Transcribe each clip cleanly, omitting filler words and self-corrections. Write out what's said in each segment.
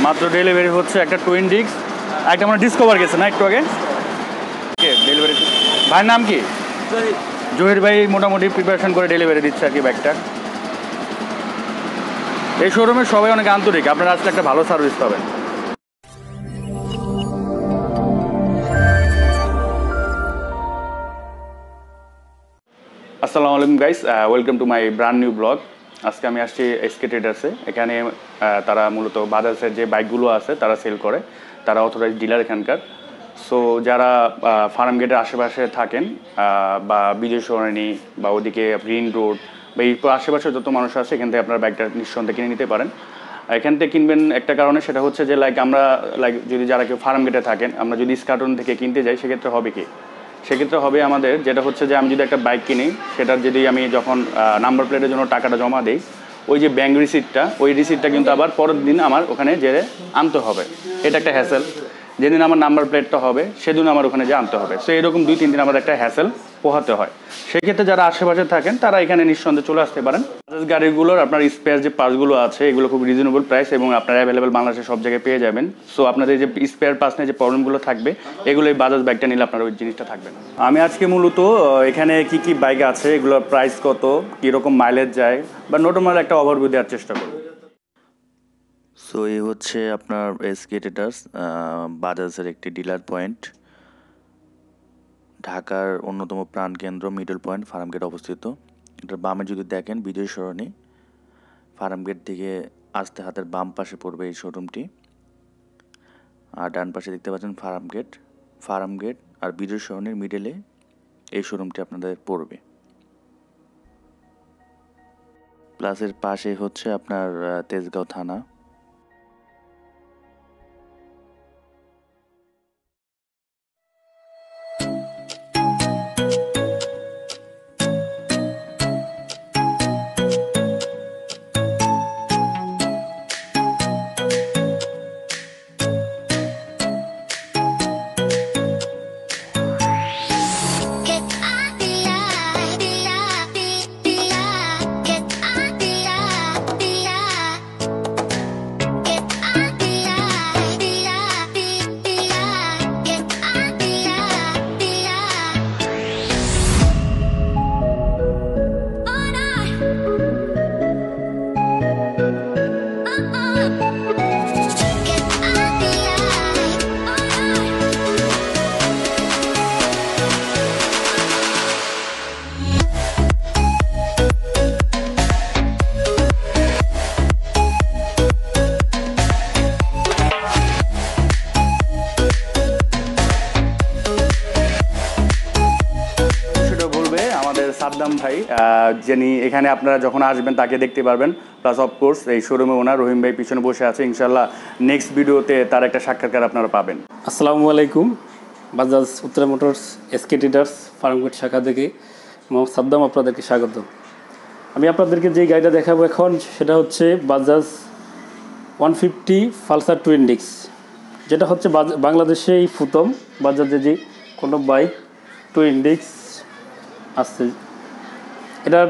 মাত্র ডেলিভারি হচ্ছে একটা টুইন ডিস্ক, একটা মানে ডিসকভার গেছে না একটু আগে। ডেলিভারি ভাইয়ের নাম কি? জহির ভাই মোটামুটি প্রিপারেশন করে ডেলিভারি দিচ্ছে আর কি বাইকটা। এই শোরুমে সবাই অনেক আন্তরিক, আপনারা আসলে একটা ভালো সার্ভিস পাবেন। আসসালামু আলাইকুম guys, welcome to my brand new blog. আজকে আমি আসছি এসকে ট্রেডার্সে। এখানে তারা মূলত বাজাজের যে বাইকগুলো আছে তারা সেল করে, তারা অথরাইজ ডিলার এখানকার। সো যারা ফার্ম গেটের আশেপাশে থাকেন বা বিজয় সরণি বা ওদিকে রিং রোড বা এই আশেপাশে যত মানুষ আছে এখান থেকে আপনারা বাইকটা নিঃসন্দেহে কিনে নিতে পারেন। এখান থেকে কিনবেন একটা কারণে, সেটা হচ্ছে যে আমরা যদি যারা কেউ ফার্ম গেটে থাকেন, আমরা যদি স্কার্টন থেকে কিনতে যাই সেক্ষেত্রে হবে কি, সেক্ষেত্রে হবে আমাদের যেটা হচ্ছে যে আমি যদি একটা বাইক কিনি, সেটার যদি আমি যখন নাম্বার প্লেটের জন্য টাকাটা জমা দিই, ওই যে ব্যাঙ্ক রিসিপ্টটা, ওই রিসিপ্টটা কিন্তু আবার পরের দিন আমার ওখানে যেয়ে আনতে হবে। এটা একটা হ্যাসেল। যেদিন আমার নাম্বার প্লেটটা হবে সেদিন আমার ওখানে যে আনতে হবে। সো এরকম 2-3 দিন আমার একটা হ্যাসেল পোহাতে হয়। সেক্ষেত্রে যারা আশেপাশে থাকেন তারা এখানে নিঃসন্দেহে চলে আসতে পারেন। বাজাজ গাড়িগুলোর আপনার স্পেয়ার যে পার্টসগুলো আছে এগুলো খুব রিজনেবল প্রাইস এবং আপনারা অ্যাভেলেবেল বাংলাদেশের সব জায়গায় পেয়ে যাবেন। সো আপনাদের যে স্পেয়ার পার্টস নিয়ে যে প্রবলেমগুলো থাকবে, এগুলো এই বাজাজ বাইকটা নিলে আপনার ওই জিনিসটা থাকবে না। আমি আজকে মূলত এখানে কি কি বাইক আছে, এগুলোর প্রাইস কত, কীরকম মাইলেজ যায় বা নর্মাল একটা ওভারভিউ দেওয়ার চেষ্টা করব। সো এই হচ্ছে আপনার এসকে ট্রেডার্স, বাজাজের একটি ডিলার পয়েন্ট, ঢাকার অন্যতম প্রাণকেন্দ্র মিডল পয়েন্ট ফার্মগেট অবস্থিত। এটার বামে যদি দেখেন বিজয় সরণি, ফার্মগেট থেকে আসতে হাতের বাম পাশে পড়বে এই শোরুমটি, আর ডান পাশে দেখতে পাচ্ছেন ফার্মগেট আর বিজয় সরণির মিডলে এই শোরুমটি আপনাদের পড়বে। প্লাসের পাশে হচ্ছে আপনার তেজগাঁও থানা। সাদ্দাম ভাই, যিনি এখানে আপনারা যখন আসবেন তাকে দেখতে পারবেন। প্লাস অফকোর্স এই শোরুমে ওনার রহিম ভাই পিছনে বসে আছে। ইনশাল্লাহ নেক্সট ভিডিওতে তার একটা সাক্ষাৎকার আপনারা পাবেন। আসসালামু আলাইকুম। Bajaj Uttara motors SK traders Farmgate শাখা থেকে মোহাম্মদ সাদ্দাম আপনাদেরকে স্বাগত। আমি আপনাদেরকে যে গাড়িটা দেখাবো এখন সেটা হচ্ছে বাজাজ 150 পালসার টুইন ডিস্ক, যেটা হচ্ছে বাংলাদেশে এই প্রথম বাজাজে যে কোনো বাইক টুইন ডিস্ক আসছে। এটার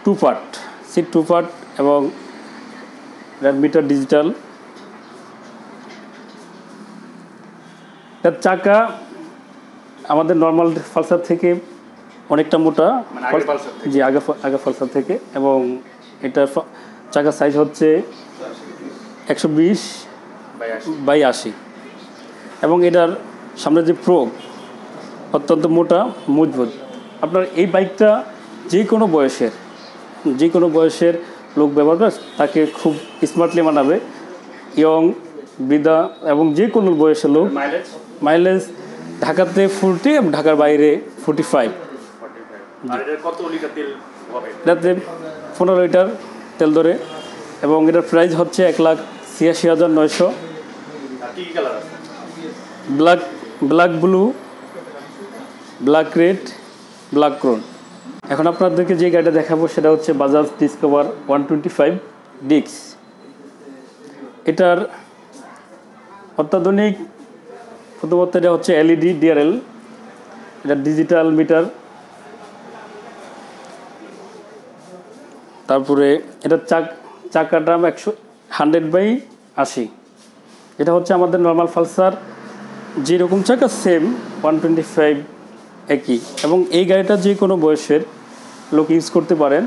2 পার্ট, সিট 2 পার্ট এবং মিটার ডিজিটাল। এটার চাকা আমাদের নর্মাল পালসার থেকে অনেকটা মোটা, জি আগে পালসার থেকে, এবং এটার চাকা সাইজ হচ্ছে 120/80 এবং এটার সামনে যে প্রোগ অত্যন্ত মোটা মজবুত। আপনার এই বাইকটা যে কোনো বয়সের লোক ব্যবহার করে তাকে খুব স্মার্টলি মানাবে। ইয়ং, বৃদ্ধা এবং যে কোনো বয়সের লোক। মাইলেজ ঢাকাতে 40 এবং ঢাকার বাইরে 45। এটাতে 15 লিটার তেল ধরে এবং এটার প্রাইস হচ্ছে 1,86,900। Black blue, black red, black Crohn. এখন আপনাদেরকে যে গাড়িটা দেখাবো সেটা হচ্ছে বাজাজ ডিসকভার 125 ডিস্ক। এটার অত্যাধুনিক প্রথমত এটা হচ্ছে এলইডি ডিআরএল, এটা ডিজিটাল মিটার। তারপরে এটার চাকার দাম 100/80 এটা হচ্ছে আমাদের নর্মাল পালসার যেরকম চাকা সেম 125 একই, এবং এই গাড়িটা যে কোনো বয়সের লোক ইউজ করতে পারেন,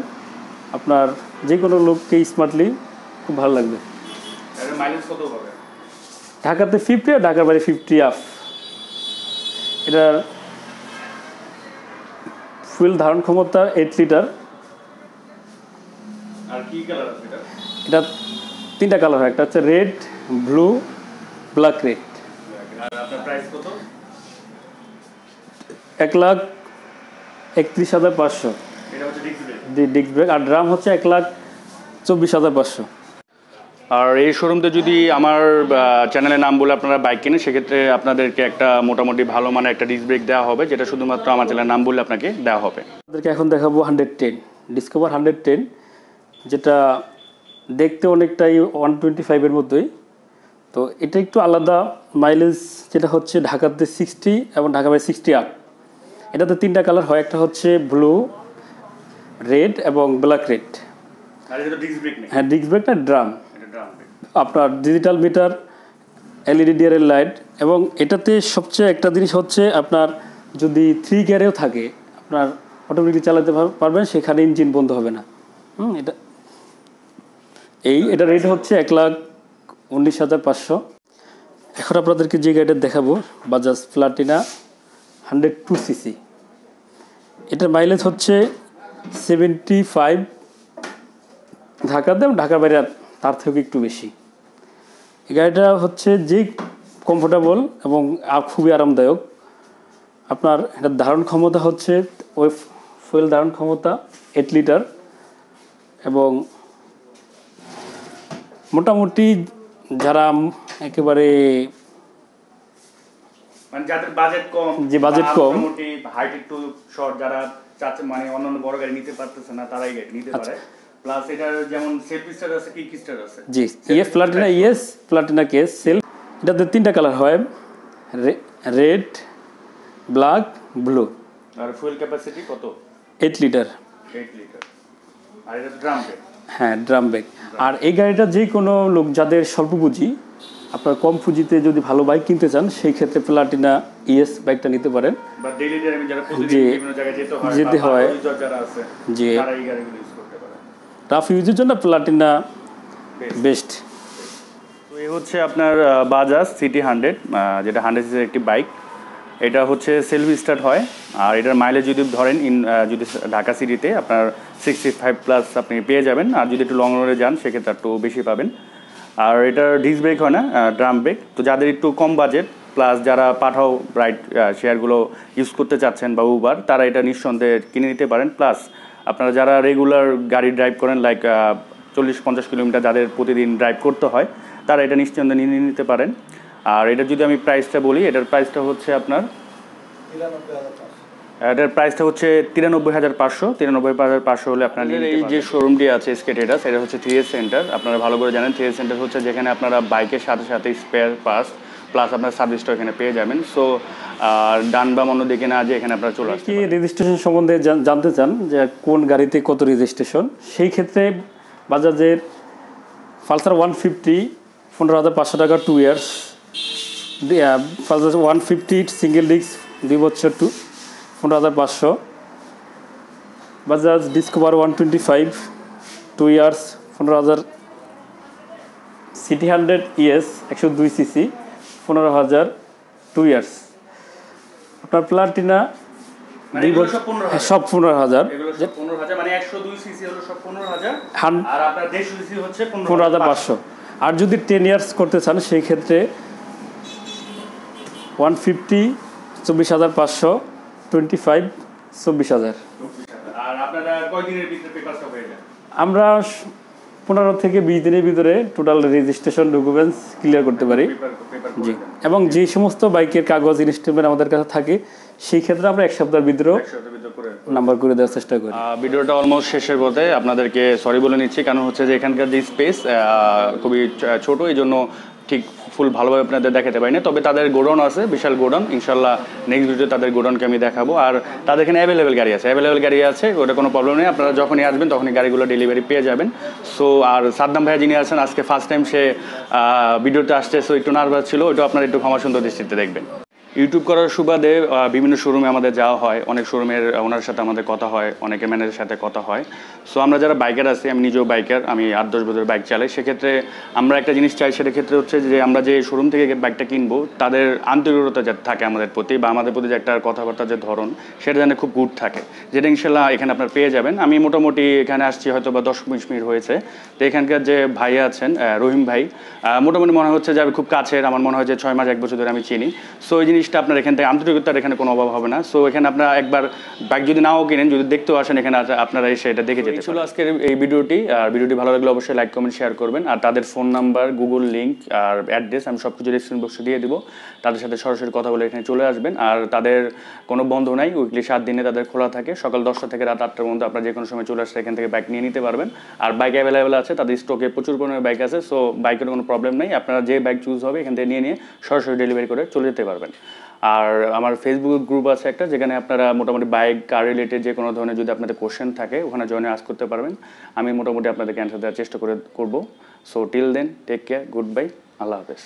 আপনার যে কোনো লোককে স্মার্টলি খুব ভালো লাগবে। এর মাইলেজ কত হবে? ঢাকাতে 50 আর ঢাকার বাইরে 50 আপ। এটার ফুয়েল ধারণ ক্ষমতা 8 লিটার। আর কি কালার আছে এটা? এটা 3টা কালার হয়, একটা হচ্ছে রেড, ব্লু, ব্ল্যাক রেড। আর আপনার প্রাইস কত? 1,31,500 এটা হচ্ছে ডিস্ক ব্রেক। ডিস্ক ব্রেক, আর ড্রাম হচ্ছে 1,24,500। আর এই শোরুমতে যদি আমার চ্যানেলের নাম বলে আপনারা বাইক কেনেন, সেক্ষেত্রে আপনাদেরকে একটা মোটামুটি ভালো মানের একটা ডিস্ক ব্রেক দেওয়া হবে, যেটা শুধুমাত্র আমার চ্যানেলের নাম বললে আপনাকে দেওয়া হবে। আপনাদেরকে এখন দেখাবো 110 ডিসকভার 110, যেটা দেখতে অনেকটাই 125-এর মতোই। তো এটা একটু আলাদা মাইলেজ, যেটা হচ্ছে ঢাকাতে 60 এবং ঢাকা বাইরে 60 আপ। এটাতে 3টা কালার হয়, একটা হচ্ছে ব্লু, রেড এবং ব্ল্যাক রেড। আর এটা তো ডিস্ক ব্রেক নেই, হ্যাঁ, ডিস্ক ব্রেকটা ড্রাম। এটা ড্রাম ব্রেক। আপনার digital meter, LED DRL light, এবং এটাতে সবচেয়ে একটা জিনিস হচ্ছে আপনার যদি 3 গিয়ারেও থাকে আপনার অটোমেটিক চালাতে পারবেন, সেখানে ইঞ্জিন বন্ধ হবে না। এটা রেট হচ্ছে 1,19,500। এখন আপনাদেরকে যে গাড়িটা দেখাবো বাজাজ প্লাটিনা 102 সিসি। এটার মাইলেজ হচ্ছে 75 ঢাকাতে, এবং ঢাকার বাইরে তার থেকে একটু বেশি। এই গাড়িটা হচ্ছে যে কমফোর্টেবল এবং খুবই আরামদায়ক। আপনার এটার ধারণ ক্ষমতা হচ্ছে ওই ফুয়েল ধারণ ক্ষমতা 8 লিটার, এবং মোটামুটি যারা একেবারে মানে যাদের বাজেট কম, যে বাজেট কম, মোটামুটি হাইট একটু শর্ট, যারা চাচ্ছে মানে অন্যান্য বড় গাড়ি নিতে পারতেছে না, তারাই গাড়ি নিতে পারে। প্লাস এটার যেমন সেলফ স্টার আছে, কিক স্টার আছে। জি, প্লাটিনা কেস সেলফ। এটাতে 3টা কালার হয়, রেড, ব্ল্যাক, ব্লু। আর ফুয়েল ক্যাপাসিটি কত? 8 লিটার। 8 লিটার। আর এটা ড্রাম ব্রেক। হ্যাঁ, ড্রাম ব্রেক। আর এই গাড়িটা যে কোনো লোক যাদের স্বল্প পুঁজি, আপনার কম পুঁজিতে যদি ভালো বাইক কিনতে চান, সেই ক্ষেত্রে প্লাটিনা ইএস বাইকটা নিতে পারেন। বা ডেইলি ড্রাইভিং যারা প্রতিদিন বিভিন্ন জায়গায় যেতে হয় যারা আছে, যে তারা এই গাড়িগুলো ইউজ করতে পারে। রাফ ইউজের জন্য প্লাটিনা বেস্ট। তো এই হচ্ছে আপনার বাজাজ সিটি 100, যেটা 100 সিসির একটি বাইক। এটা হচ্ছে সেলফ স্টার্ট হয়, আর এটার মাইলেজ যদি ধরেন যদি ঢাকা সিটিতে আপনার 65 প্লাস আপনি পেয়ে যাবেন, আর যদি একটু লং রোডে যান সেক্ষেত্রে একটু বেশি পাবেন। আর এটার ডিস্ক ব্রেক হয় না, ড্রাম ব্রেক। তো যাদের একটু কম বাজেট প্লাস যারা পাঠাও রাইড শেয়ারগুলো ইউজ করতে চাচ্ছেন বা উবার, তারা এটা নিঃসন্দেহে কিনে নিতে পারেন। প্লাস আপনারা যারা রেগুলার গাড়ি ড্রাইভ করেন, লাইক 40-50 কিলোমিটার যাদের প্রতিদিন ড্রাইভ করতে হয়, তারা এটা নিঃসন্দেহে নিয়ে নিতে পারেন। আর এটা যদি আমি প্রাইসটা বলি, এটার প্রাইসটা হচ্ছে আপনার 93,500। 93,500 হলে আপনার এই যে শোরুমটি আছে এসকে ট্রেডার্স, এটা হচ্ছে 3S সেন্টার। আপনারা ভালো করে জানেন 3S সেন্টার হচ্ছে যেখানে আপনারা বাইকের সাথে সাথে স্পেয়ার পার্টস প্লাস আপনার সার্ভিসটা এখানে পেয়ে যাবেন। সো ডান বা অন্য দিকে না যে এখানে আপনারা চলে আসতে কি রেজিস্ট্রেশন সম্বন্ধে জানতে চান, যে কোন গাড়িতে কত রেজিস্ট্রেশন, সেই ক্ষেত্রে বাজাজের পালসার 150 15,500 টাকা 2 ইয়ার্স, পালসার 150 সিঙ্গেল ডিস্ক 2 বছর 15,500, Bajaj Discover 125 2 years 15,000, CT 100 ES 102 cc 15,000 2 years. আপনার প্লাটিনা সব 15,000, মানে 102 সিসি হলো সব 15,000, আর আপনার 150 সিসি হচ্ছে 15,500। আর যদি 10 ইয়ার্স করতে চান সেই ক্ষেত্রে 150 24,500, 25 24,000। আর আপনারা কয়দিনের ভিতরে পেপারটা হয়ে যায়? আমরা 15 থেকে 20 দিনের ভিতরে টোটাল রেজিস্ট্রেশন ডকুমেন্টস ক্লিয়ার করতে পারি। জি, এবং যে সমস্ত বাইকের কাগজ ইনস্টলমেন্ট আমাদের কাছে থাকে সেই ক্ষেত্রে আমরা 1 সপ্তাহের ভিতরে নাম্বার করে দেওয়ার চেষ্টা করি। ভিডিওটা অলমোস্ট শেষের পথে, আপনাদেরকে সরি বলে নিচ্ছি, কারণ হচ্ছে যে এখানকার যে স্পেস খুবই ছোট, এই জন্য ঠিক ফুল ভালোভাবে আপনাদের দেখাতে পারি না। তবে তাদের গোডাউন আছে, বিশাল গোডাউন, ইনশাল্লাহ নেক্সট ভিডিও তাদের গোডাউনকে আমি দেখাবো। আর তাদের এখানে অ্যাভেলেবেল গাড়ি আছে, ওটা কোনো প্রবলেম নেই। আপনারা যখনই আসবেন তখনই গাড়িগুলো ডেলিভারি পেয়ে যাবেন। সো আর সাদ্দাম ভাইয়া যিনি আছেন, আজকে ফার্স্ট টাইম সে ভিডিওতে আসছে, সো একটু নার্ভাস ছিল, ওইটা আপনারা একটু ক্ষমা সুন্দর দৃষ্টিতে দেখবেন। ইউটিউব করার সুবাদে বিভিন্ন শোরুমে আমাদের যাওয়া হয়, অনেক শোরুমের ওনার সাথে আমাদের কথা হয়, অনেকে ম্যানেজারের সাথে কথা হয়। সো আমরা যারা বাইকার আছি, আমি নিজেও বাইকার, আমি 8-10 বছর বাইক চালাই, সেক্ষেত্রে আমরা একটা জিনিস চাই, সেটা ক্ষেত্রে হচ্ছে যে আমরা যে শোরুম থেকে বাইকটা কিনবো তাদের আন্তরিকতা যাতে থাকে আমাদের প্রতি, বা আমাদের প্রতি যে একটা কথাবার্তার যে ধরন, সেটা যেন খুব গুড থাকে, যেটা ইনশাল্লাহ এখানে আপনার পেয়ে যাবেন। আমি মোটামুটি এখানে আসছি হয়তো বা 10-20 মিনিট হয়েছে। তো এখানকার যে ভাই আছেন রহিম ভাই, মোটামুটি মনে হচ্ছে যে আমি খুব কাছের, আমার মনে হয় যে 6 মাস 1 বছর ধরে আমি চিনি। সো এই জিনিসটা আপনার এখান থেকে আন্তরিকতার এখানে কোনো অভাব হবে না। সো এখানে আপনারা একবার বাইক যদি নাও কিনেন, যদি দেখতেও আসেন এখানে আপনারা এসে এটা দেখে যেতে ছিল আজকের এই ভিডিওটি। আর ভিডিওটি ভালো লাগলে অবশ্যই লাইক কমেন্ট শেয়ার করবেন। আর তাদের ফোন নাম্বার, গুগল লিঙ্ক আর অ্যাড্রেস আমি সব কিছু ডিসক্রিপশন বক্সে দিয়ে দেবো। তাদের সাথে সরাসরি কথা বলে এখানে চলে আসবেন। আর তাদের কোনো বন্ধ নাই, উইকলি 7 দিনে তাদের খোলা থাকে, সকাল 10টা থেকে রাত 8টার মধ্যে আপনারা যে কোনো সময় চলে আসলে এখান থেকে বাইক নিয়ে নিতে পারবেন। আর বাইক অ্যাভেলেবেল আছে, তাদের স্টকে প্রচুর পরিমাণে বাইক আছে। সো বাইকের কোনো প্রবলেম নেই, আপনারা যে বাইক চুজ হবে এখান থেকে নিয়ে সরাসরি ডেলিভারি করে চলে যেতে পারবেন। আর আমার ফেসবুক গ্রুপ আছে একটা, যেখানে আপনারা মোটামুটি বাইক কার রিলেটেড যে কোনো ধরনের যদি আপনাদের কোশ্চেন থাকে ওখানে জয়েনে আস্ক করতে পারবেন। আমি মোটামুটি আপনাদেরকে অ্যান্সার দেওয়ার চেষ্টা করবো। So till then, take care, good bye, আল্লাহ হাফেজ।